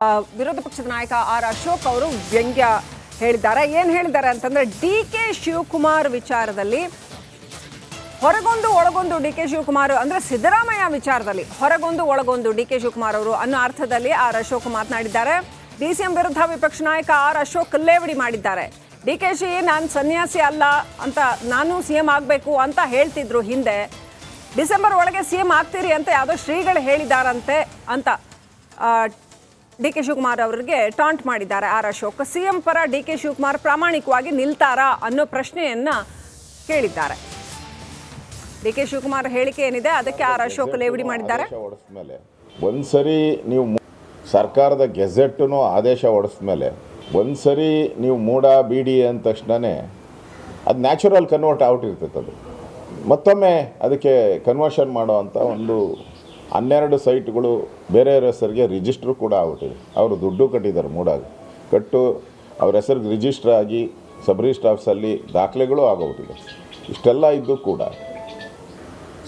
ವಿರೋಧ ಪಕ್ಷದ ನಾಯಕ ಆರ್ ಅಶೋಕ್ ಅವರು ವ್ಯಂಗ್ಯ ಹೇಳಿದ್ದಾರೆ. ಏನು ಹೇಳಿದ್ದಾರೆ ಅಂತಂದ್ರೆ ಡಿ.ಕೆ. ಶಿವಕುಮಾರ್ ವಿಚಾರದಲ್ಲಿ ಹೊರಗೊಂದು ಒಳಗೊಂದು ಡಿ.ಕೆ. ಶಿವಕುಮಾರ್ ಅಂದ್ರೆ ಸಿದ್ದರಾಮಯ್ಯ ವಿಚಾರದಲ್ಲಿ ಹೊರಗೊಂದು ಒಳಗೊಂದು ಡಿ.ಕೆ. ಶಿವಕುಮಾರ್ ಅವರು ಅನ್ನೋ ಅರ್ಥದಲ್ಲಿ ಆರ್ ಅಶೋಕ್ ಮಾತನಾಡಿದ್ದಾರೆ. ಡಿಸಿಎಂ ವಿರುದ್ಧ ವಿಪಕ್ಷ ನಾಯಕ ಆರ್ ಅಶೋಕ್ ಲೇವಡಿ ಮಾಡಿದ್ದಾರೆ. ಡಿ.ಕೆ.ಶಿ ನಾನು ಸನ್ಯಾಸಿ ಅಲ್ಲ ಅಂತ, ನಾನು ಸಿಎಂ ಆಗಬೇಕು ಅಂತ ಹೇಳ್ತಿದ್ರು ಹಿಂದೆ, ಡಿಸೆಂಬರ್ ಒಳಗೆ ಸಿಎಂ ಆಗ್ತೀರಿ ಅಂತ ಯಾವುದೋ ಶ್ರೀಗಳು ಹೇಳಿದಾರಂತೆ ಅಂತ ಡಿ.ಕೆ. ಶಿವಕುಮಾರ್ ಅವರಿಗೆ ಟಾಂಟ್ ಮಾಡಿದ್ದಾರೆ ಆರ್ ಅಶೋಕ್. ಸಿಎಂ ಪರ ಡಿ.ಕೆ. ಶಿವಕುಮಾರ್ ಪ್ರಾಮಾಣಿಕವಾಗಿ ನಿಲ್ತಾರಾ ಅನ್ನೋ ಪ್ರಶ್ನೆಯನ್ನ ಕೇಳಿದ್ದಾರೆ. ಡಿ.ಕೆ. ಶಿವಕುಮಾರ್ ಹೇಳಿಕೆ ಏನಿದೆ ಅದಕ್ಕೆ ಆರ್ ಅಶೋಕ್ ಲೇವಡಿ ಮಾಡಿದ್ದಾರೆ. ಒಂದ್ಸರಿ ನೀವು ಸರ್ಕಾರದ ಗೆಜೆಟ್ನು ಆದೇಶ ಹೊಡೆಸಿದ ಮೇಲೆ ಒಂದ್ಸರಿ ನೀವು ಮೂಡ ಬಿಡಿ ಅಂದ ತಕ್ಷಣವೇ ಅದು ನ್ಯಾಚುರಲ್ ಕನ್ವರ್ಟ್ ಔಟ್ ಇರ್ತೈತೆ. ಅದು ಮತ್ತೊಮ್ಮೆ ಅದಕ್ಕೆ ಕನ್ವರ್ಷನ್ ಮಾಡೋವಂಥ ಒಂದು 12 ಸೈಟ್ಗಳು ಬೇರೆ ಹೆಸರಿಗೆ ರಿಜಿಸ್ಟ್ರು ಕೂಡ ಆಗ್ಬಿಟ್ಟಿದೆ. ಅವರು ದುಡ್ಡು ಕಟ್ಟಿದ್ದಾರೆ, ಮೂಡಾಗ ಕಟ್ಟು ಅವ್ರ ಹೆಸರಿಗೆ ರಿಜಿಸ್ಟ್ರ್ ಆಗಿ ಸಬ್ ರಿಜಿಸ್ಟ್ರ್ ಆಫೀಸಲ್ಲಿ ದಾಖಲೆಗಳು ಆಗೋಗ್ಬಿಟ್ಟಿದೆ. ಇಷ್ಟೆಲ್ಲ ಇದ್ದು ಕೂಡ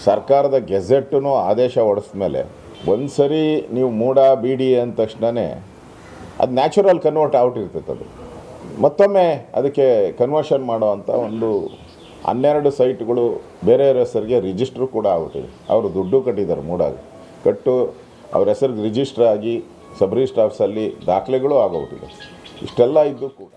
ಸರ್ಕಾರದ ಗೆಜೆಟ್ನು ಆದೇಶ ಹೊಡೆಸಿದ ಮೇಲೆ ಒಂದ್ಸರಿ ನೀವು ಮೂಡ ಬಿಡಿ ಅಂದ ತಕ್ಷಣವೇ ಅದು ನ್ಯಾಚುರಲ್ ಕನ್ವರ್ಟ್ ಔಟ್ ಇರ್ತೈತೆ. ಅದು ಮತ್ತೊಮ್ಮೆ ಅದಕ್ಕೆ ಕನ್ವರ್ಷನ್ ಮಾಡೋವಂಥ ಒಂದು 12 ಸೈಟ್ಗಳು ಬೇರೆ ಹೆಸರಿಗೆ ರಿಜಿಸ್ಟ್ರು ಕೂಡ ಆಗ್ಬಿಟ್ಟಿದೆ. ಅವರು ದುಡ್ಡು ಕಟ್ಟಿದ್ದಾರೆ, ಮೂಡಾಗ ಕಟ್ಟು ಅವ್ರ ಹೆಸರಿಗೆ ರಿಜಿಸ್ಟ್ರ್ ಆಗಿ ಸಬ್ ರಿಜಿಸ್ಟ್ರ್ ಆಫೀಸಲ್ಲಿ ದಾಖಲೆಗಳು ಆಗೋಗ್ಬಿಟ್ಟಿದೆ. ಇಷ್ಟೆಲ್ಲ ಇದ್ದು ಕೂಡ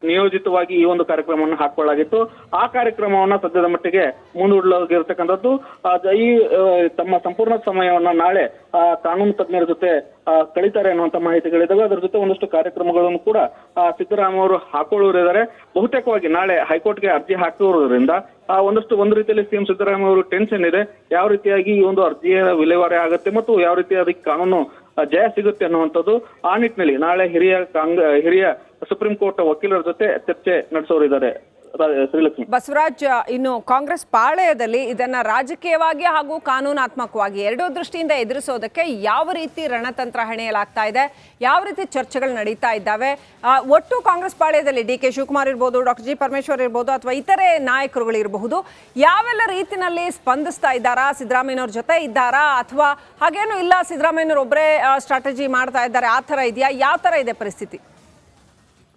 ನಿಯೋಜಿತವಾಗಿ ಈ ಒಂದು ಕಾರ್ಯಕ್ರಮವನ್ನು ಹಾಕೊಳ್ಳಲಾಗಿತ್ತು. ಆ ಕಾರ್ಯಕ್ರಮವನ್ನ ಸದ್ಯದ ಮಟ್ಟಿಗೆ ಮುಂದೂಡಲಾಗಿರ್ತಕ್ಕಂಥದ್ದು. ಈ ತಮ್ಮ ಸಂಪೂರ್ಣ ಸಮಯವನ್ನ ನಾಳೆ ಕಾನೂನು ತಜ್ಞರ ಜೊತೆ ಕಳೀತಾರೆ ಅನ್ನುವಂತ ಮಾಹಿತಿಗಳಿದ್ದಾವೆ. ಅದರ ಜೊತೆ ಒಂದಷ್ಟು ಕಾರ್ಯಕ್ರಮಗಳನ್ನು ಕೂಡ ಸಿದ್ದರಾಮಯ್ಯ ಅವರು ಹಾಕೊಳ್ಳೋರಿದ್ದಾರೆ. ಬಹುತೇಕವಾಗಿ ನಾಳೆ ಹೈಕೋರ್ಟ್ಗೆ ಅರ್ಜಿ ಹಾಕಿರೋದ್ರಿಂದ ಒಂದು ರೀತಿಯಲ್ಲಿ ಸಿಎಂ ಸಿದ್ದರಾಮಯ್ಯ ಅವರು ಟೆನ್ಷನ್ ಇದೆ. ಯಾವ ರೀತಿಯಾಗಿ ಈ ಒಂದು ಅರ್ಜಿಯ ವಿಲೇವಾರಿ ಆಗುತ್ತೆ ಮತ್ತು ಯಾವ ರೀತಿ ಅದಕ್ಕೆ ಕಾನೂನು ಜಯ ಸಿಗುತ್ತೆ ಅನ್ನುವಂಥದ್ದು. ಆ ನಿಟ್ಟಿನಲ್ಲಿ ನಾಳೆ ಹಿರಿಯ ಸುಪ್ರೀಂ ಕೋರ್ಟ್ ವಕೀಲರ ಜೊತೆ ಚರ್ಚೆ ನಡೆಸೋರಿದ್ದಾರೆ. ಶ್ರೀಲಕ್ಷ್ಮಿ, ಬಸವರಾಜ್, ಇನ್ನು ಕಾಂಗ್ರೆಸ್ ಪಾಳೆಯದಲ್ಲಿ ಇದನ್ನ ರಾಜಕೀಯವಾಗಿ ಹಾಗೂ ಕಾನೂನಾತ್ಮಕವಾಗಿ ಎರಡೂ ದೃಷ್ಟಿಯಿಂದ ಎದುರಿಸೋದಕ್ಕೆ ಯಾವ ರೀತಿ ರಣತಂತ್ರ ಹೆಣೆಯಲಾಗ್ತಾ ಇದೆ, ಯಾವ ರೀತಿ ಚರ್ಚೆಗಳು ನಡೀತಾ ಇದ್ದಾವೆ? ಒಟ್ಟು ಕಾಂಗ್ರೆಸ್ ಪಾಳೆಯದಲ್ಲಿ ಡಿ.ಕೆ. ಶಿವಕುಮಾರ್ ಇರ್ಬೋದು, ಡಾಕ್ಟರ್ ಜಿ. ಪರಮೇಶ್ವರ್ ಇರ್ಬೋದು, ಅಥವಾ ಇತರೆ ನಾಯಕರುಗಳು ಇರಬಹುದು, ಯಾವೆಲ್ಲ ರೀತಿನಲ್ಲಿ ಸ್ಪಂದಿಸ್ತಾ ಇದ್ದಾರಾ? ಸಿದ್ದರಾಮಯ್ಯನವ್ರ ಜೊತೆ ಇದ್ದಾರಾ ಅಥವಾ ಹಾಗೇನು ಇಲ್ಲ, ಸಿದ್ದರಾಮಯ್ಯನವ್ರು ಒಬ್ಬರೇ ಸ್ಟ್ರಾಟಜಿ ಮಾಡ್ತಾ ಇದ್ದಾರೆ, ಆ ಥರ ಇದೆಯಾ? ಯಾವ ಥರ ಇದೆ ಪರಿಸ್ಥಿತಿ?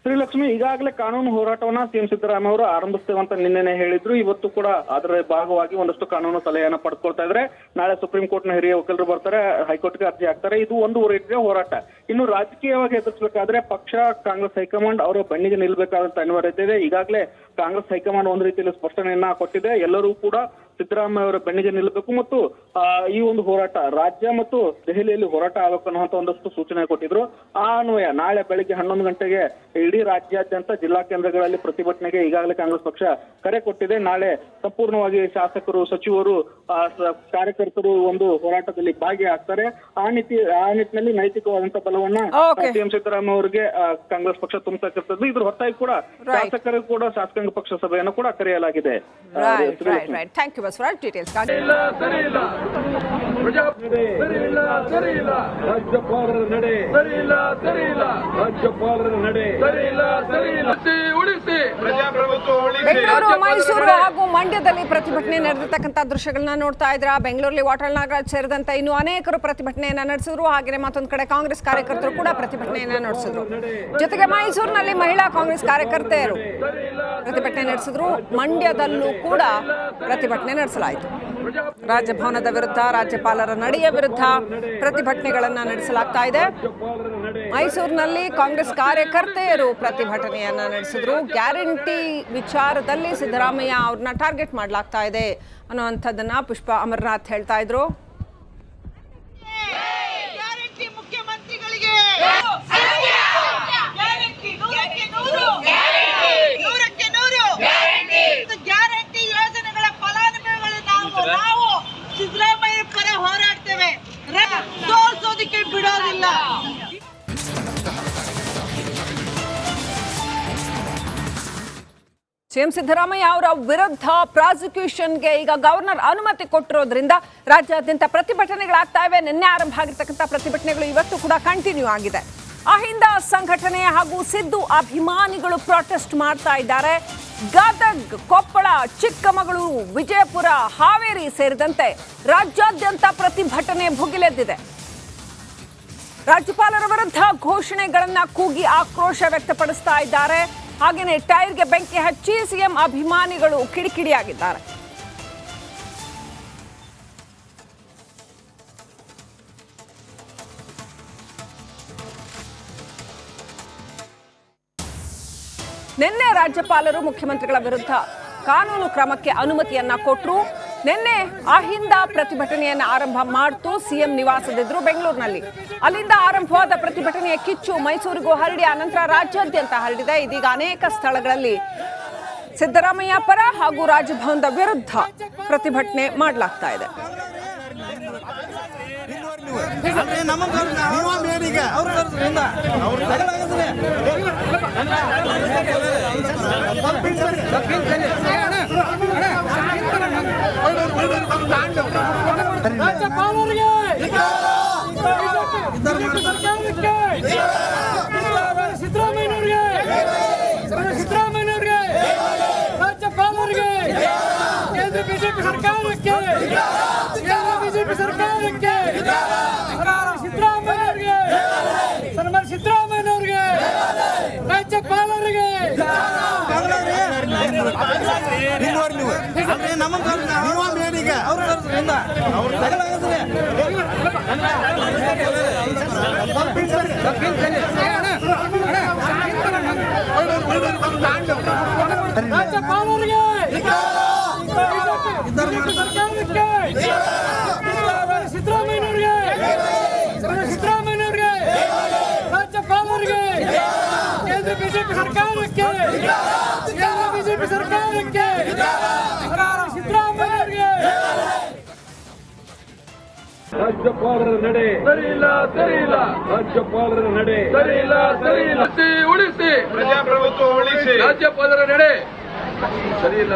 ಶ್ರೀಲಕ್ಷ್ಮಿ, ಈಗಾಗಲೇ ಕಾನೂನು ಹೋರಾಟವನ್ನ ಸಿಎಂ ಸಿದ್ದರಾಮಯ್ಯ ಅವರು ಆರಂಭಿಸ್ತೇವೆ ಅಂತ ನಿನ್ನೆನೆ ಹೇಳಿದ್ರು. ಇವತ್ತು ಕೂಡ ಅದರ ಭಾಗವಾಗಿ ಒಂದಷ್ಟು ಕಾನೂನು ಸಲಹೆಯನ್ನ ಪಡೆದುಕೊಳ್ತಾ ಇದ್ದಾರೆ. ನಾಳೆ ಸುಪ್ರೀಂ ಕೋರ್ಟ್ನ ಹಿರಿಯ ವಕೀಲರು ಬರ್ತಾರೆ, ಹೈಕೋರ್ಟ್ಗೆ ಅರ್ಜಿ ಹಾಕ್ತಾರೆ. ಇದು ಒಂದು ರೀತಿಯ ಹೋರಾಟ. ಇನ್ನು ರಾಜಕೀಯವಾಗಿ ಎದುರಿಸಬೇಕಾದ್ರೆ ಪಕ್ಷ ಕಾಂಗ್ರೆಸ್ ಹೈಕಮಾಂಡ್ ಅವರ ಬೆನ್ನಿಗೆ ನಿಲ್ಬೇಕಾದಂತ ಅನಿವಾರ್ಯತೆ ಇದೆ. ಈಗಾಗಲೇ ಕಾಂಗ್ರೆಸ್ ಹೈಕಮಾಂಡ್ ಒಂದು ರೀತಿಯಲ್ಲಿ ಸ್ಪಷ್ಟನೆಯನ್ನ ಕೊಟ್ಟಿದೆ. ಎಲ್ಲರೂ ಕೂಡ ಸಿದ್ದರಾಮಯ್ಯ ಅವರ ಬೆನ್ನಿಗೆ ನಿಲ್ಲಬೇಕು ಮತ್ತು ಈ ಒಂದು ಹೋರಾಟ ರಾಜ್ಯ ಮತ್ತು ದೆಹಲಿಯಲ್ಲಿ ಹೋರಾಟ ಆಗಬೇಕು ಅನ್ನುವಂತ ಒಂದಷ್ಟು ಸೂಚನೆ ಕೊಟ್ಟಿದ್ರು. ಆ ಅನ್ವಯ ನಾಳೆ ಬೆಳಿಗ್ಗೆ 11 ಗಂಟೆಗೆ ಇಡೀ ರಾಜ್ಯಾದ್ಯಂತ ಜಿಲ್ಲಾ ಕೇಂದ್ರಗಳಲ್ಲಿ ಪ್ರತಿಭಟನೆಗೆ ಈಗಾಗಲೇ ಕಾಂಗ್ರೆಸ್ ಪಕ್ಷ ಕರೆ ಕೊಟ್ಟಿದೆ. ನಾಳೆ ಸಂಪೂರ್ಣವಾಗಿ ಶಾಸಕರು, ಸಚಿವರು, ಕಾರ್ಯಕರ್ತರು ಒಂದು ಹೋರಾಟದಲ್ಲಿ ಭಾಗಿಯಾಗ್ತಾರೆ. ಆ ನಿಟ್ಟಿನಲ್ಲಿ ನೈತಿಕವಾದಂತಹ ಬಲವನ್ನ ಸಿಎಂ ಸಿದ್ದರಾಮಯ್ಯ ಅವರಿಗೆ ಕಾಂಗ್ರೆಸ್ ಪಕ್ಷ ತುಂಬತಕ್ಕಂಥದ್ದು. ಇದ್ರ ಹೊರತಾಗಿ ಕೂಡ ಶಾಸಕರು ಕೂಡ ಶಾಸಕಾಂಗ ಪಕ್ಷ ಸಭೆಯನ್ನು ಕೂಡ ಕರೆಯಲಾಗಿದೆ. Thank you Basavaraj. Details Bengaluru, Mysuru ಹಾಗೂ ಮಂಡ್ಯದಲ್ಲಿ ಪ್ರತಿಭಟನೆ ನಡೆದಿರ್ತಕ್ಕಂಥ ದೃಶ್ಯಗಳನ್ನ ನೋಡ್ತಾ ಇದ್ರ. ಬೆಂಗಳೂರಲ್ಲಿ ವಾಟಾಳ್ ನಾಗರಾಜ್ ಸೇರಿದಂತೆ ಇನ್ನು ಅನೇಕರು ಪ್ರತಿಭಟನೆಯನ್ನ ನಡೆಸಿದ್ರು. ಹಾಗೆ ಮತ್ತೊಂದು ಕಡೆ ಕಾಂಗ್ರೆಸ್ ಕಾರ್ಯಕರ್ತರು ಕೂಡ ಪ್ರತಿಭಟನೆಯನ್ನ ನಡೆಸಿದ್ರು. ಜೊತೆಗೆ ಮೈಸೂರಿನಲ್ಲಿ ಮಹಿಳಾ ಕಾಂಗ್ರೆಸ್ ಕಾರ್ಯಕರ್ತೆಯರು ಪ್ರತಿಭಟನೆ ನಡೆಸಿದ್ರು. ಮಂಡ್ಯದಲ್ಲೂ ಕೂಡ ಪ್ರತಿಭಟನೆ ನಡೆಸಲಾಯಿತು. ರಾಜಭವನದ ವಿರುದ್ಧ, ರಾಜ್ಯಪಾಲರ ನಡೆಯ ವಿರುದ್ಧ ಪ್ರತಿಭಟನೆಗಳನ್ನ ನಡೆಸಲಾಗ್ತಾ ಇದೆ. ಮೈಸೂರಿನಲ್ಲಿ ಕಾಂಗ್ರೆಸ್ ಕಾರ್ಯಕರ್ತೆಯರು ಪ್ರತಿಭಟನೆಯನ್ನ ನಡೆಸಿದ್ರು. ಗ್ಯಾರಂಟಿ ವಿಚಾರದಲ್ಲಿ ಸಿದ್ದರಾಮಯ್ಯ ಅವ್ರನ್ನ ಟಾರ್ಗೆಟ್ ಮಾಡಲಾಗ್ತಾ ಇದೆ ಅನ್ನುವಂಥದ್ದನ್ನ ಪುಷ್ಪ ಅಮರನಾಥ್ ಹೇಳ್ತಾ ಇದ್ರು. ಮುಖ್ಯಮಂತ್ರಿಗಳಿಗೆ ಸಿಎಂ ಸಿದ್ದರಾಮಯ್ಯ ಅವರ ವಿರುದ್ಧ ಪ್ರಾಸಿಕ್ಯೂಷನ್ಗೆ ಈಗ ಗವರ್ನರ್ ಅನುಮತಿ ಕೊಟ್ಟಿರೋದ್ರಿಂದ ರಾಜ್ಯಾದ್ಯಂತ ಪ್ರತಿಭಟನೆಗಳಾಗ್ತಾ ಇವೆ. ನಿನ್ನೆ ಆರಂಭ ಆಗಿರ್ತಕ್ಕಂಥ ಪ್ರತಿಭಟನೆಗಳು ಇವತ್ತು ಕೂಡ ಕಂಟಿನ್ಯೂ ಆಗಿದೆ. ಅಹಿಂದ ಸಂಘಟನೆ ಹಾಗೂ ಸಿದ್ದು ಅಭಿಮಾನಿಗಳು ಪ್ರೊಟೆಸ್ಟ್ ಮಾಡ್ತಾ ಇದ್ದಾರೆ. ಗದಗ್, ಕೊಪ್ಪಳ, ಚಿಕ್ಕಮಗಳೂರು, ವಿಜಯಪುರ, ಹಾವೇರಿ ಸೇರಿದಂತೆ ರಾಜ್ಯಾದ್ಯಂತ ಪ್ರತಿಭಟನೆ ಭುಗಿಲೆದ್ದಿದೆ. ರಾಜ್ಯಪಾಲರ ವಿರುದ್ಧ ಘೋಷಣೆಗಳನ್ನ ಕೂಗಿ ಆಕ್ರೋಶ ವ್ಯಕ್ತಪಡಿಸ್ತಾ ಇದ್ದಾರೆ. ಹಾಗೆಯೇ ಟೈರ್ಗೆ ಬೆಂಕಿ ಹಚ್ಚಿ ಸಿಎಂ ಅಭಿಮಾನಿಗಳು ಕಿಡಿಕಿಡಿಯಾಗಿದ್ದಾರೆ. ನಿನ್ನೆ ರಾಜ್ಯಪಾಲರು ಮುಖ್ಯಮಂತ್ರಿಗಳ ವಿರುದ್ಧ ಕಾನೂನು ಕ್ರಮಕ್ಕೆ ಅನುಮತಿಯನ್ನ ಕೊಟ್ಟರು. ನಿನ್ನೆ ಅಹಿಂದ ಪ್ರತಿಭಟನೆಯನ್ನ ಆರಂಭ ಮಾಡ್ತು ಸಿಎಂ ನಿವಾಸದಿದ್ರು ಬೆಂಗಳೂರಿನಲ್ಲಿ. ಅಲ್ಲಿಂದ ಆರಂಭವಾದ ಪ್ರತಿಭಟನೆಯ ಕಿಚ್ಚು ಮೈಸೂರಿಗೂ ಹರಡಿ ಅನಂತರ ರಾಜ್ಯಾದ್ಯಂತ ಹರಡಿದೆ. ಇದೀಗ ಅನೇಕ ಸ್ಥಳಗಳಲ್ಲಿ ಸಿದ್ದರಾಮಯ್ಯ ಪರ ಹಾಗೂ ರಾಜಭವನದ ವಿರುದ್ಧ ಪ್ರತಿಭಟನೆ ಮಾಡಲಾಗ್ತಾ ಇದೆ. ಬಿಜೆಪಿ ಸರ್ಕಾರಕ್ಕೆ ಬಿಜೆಪಿ ಸರ್ಕಾರಕ್ಕೆ ಸಿದ್ದರಾಮಯ್ಯವ್ರಿಗೆ ಸನ್ಮಾನ್ಯ ಸಿದ್ದರಾಮಯ್ಯವ್ರಿಗೆ ರಾಜ್ಯಪಾಲರಿಗೆ ರಾಜ್ಯಪಾಲರಿಗೆ ಸಿದ್ದರಾಮಯ್ಯವ್ರಿಗೆ ಸಿದ್ದರಾಮಯ್ಯವ್ರಿಗೆ ರಾಜ್ಯಪಾಲರಿಗೆ ಕೇಂದ್ರ ಬಿಜೆಪಿ ಸರ್ಕಾರಕ್ಕೆ ಬಿಜೆಪಿ ಸರ್ಕಾರಕ್ಕೆ ಸಿದ್ದರಾಮಯ್ಯವ್ರಿಗೆ ರಾಜ್ಯಪಾಲರ ನಡೆ ಸರಿಯಿಲ್ಲ ಸರಿಯಿಲ್ಲ ರಾಜ್ಯಪಾಲರ ನಡೆ ಸರಿಯಿಲ್ಲ ಸರಿಯಿಲ್ಲ ಉಳಿಸಿ ಪ್ರಜಾಪ್ರಭುತ್ವ ಉಳಿಸಿ ರಾಜ್ಯಪಾಲರ ನಡೆ ಸರಿಯಿಲ್ಲ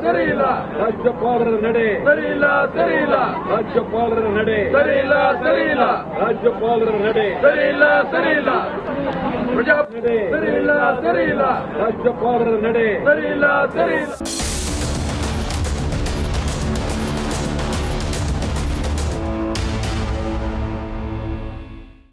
ಸರಿಯಿಲ್ಲ ರಾಜ್ಯಪಾಲರ ನಡೆ ಸರಿಯಿಲ್ಲ ಸರಿಯಿಲ್ಲ ರಾಜ್ಯಪಾಲರ ನಡೆ ಸರಿಯಿಲ್ಲ ಸರಿಯಿಲ್ಲ ರಾಜ್ಯಪಾಲರ ನಡೆ ಸರಿಯಿಲ್ಲ ಸರಿಯಿಲ್ಲ ಪ್ರಜಾ ನಡೆ ಸರಿಯಿಲ್ಲ ಸರಿಯಿಲ್ಲ ರಾಜ್ಯಪಾಲರ ನಡೆ ಸರಿಯಿಲ್ಲ ಸರಿಯಿಲ್ಲ